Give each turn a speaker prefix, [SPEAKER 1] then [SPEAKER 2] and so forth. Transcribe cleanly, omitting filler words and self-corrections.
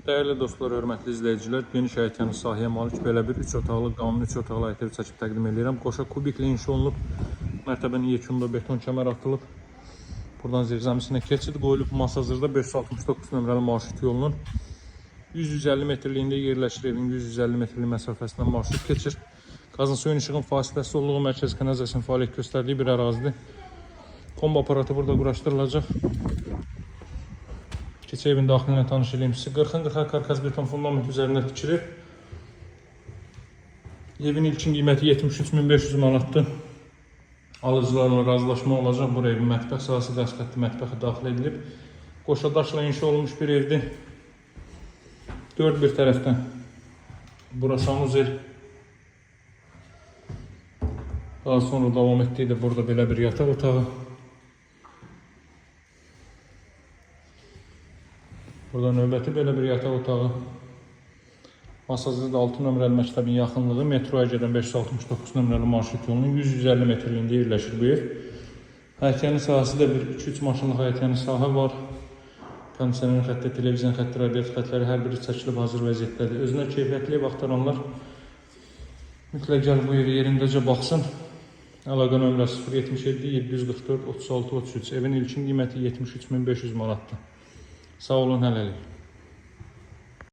[SPEAKER 1] Değerli dostlar, hörmətli izləyicilər, geniş həyətyanı sahəyə malik belə bir 3 otaqlı, qanuni 3 otaqlı həyət çəkib təqdim edirəm. Qoşa kubiklə inşa olunub, mərtəbənin yekununda beton kəmər atılıb. Buradan zirzəmisinə keçid qoyulub. Masazırda 569 nömrəli marşrut yolunun 150 metrliyində yerləşir. Evin 150 metrlik məsafəsindən marşrut keçir. Qazın suyun işığın fasiləsiz olduğu mərkəzi kanalizasiyanın fəaliyyət göstərdiyi bir ərazidir. Kombi aparatı burada quraşdırılacaq. Keçə evin daxilinə tanış edeyim sizi. 40-40 karkas beton fundament üzərində tikilir. Evin ilkin qiyməti 73.500 manatdır. Alıcılarla razılaşma olacaq. Buraya evin mətbəx sahəsi, dəstəkli mətbəxi daxil edilib. Qoşa daşla inşa olunmuş bir evdir. 4 bir tərəfdən bura sanuzel. Daha sonra davam etdiyi də burada belə bir yataq otağı. Burada növbəti belə bir yataq otağı. Masazırda 6 nömrəli məktəbin yaxınlığı metroya gedən 569 nömrəli marşrut yolunun 150 metrliyində yerləşir bu ev. Həyətyanı sahəsində bir 2-3 maşınlıq həyətyanı sahə var. Kondisioner xətti, televizyon xətti, radiator xətləri hər biri çəkilib hazır vəziyyətdədir. Özünə keyfiyyətli ev axtaranlar mütləq gəlib bu evi yerindəcə baxsın. Əlaqə nömrəsi 077 744 36 33. Evin ilkin qiyməti 73.500 manatdır. Sağ olun, hələlik.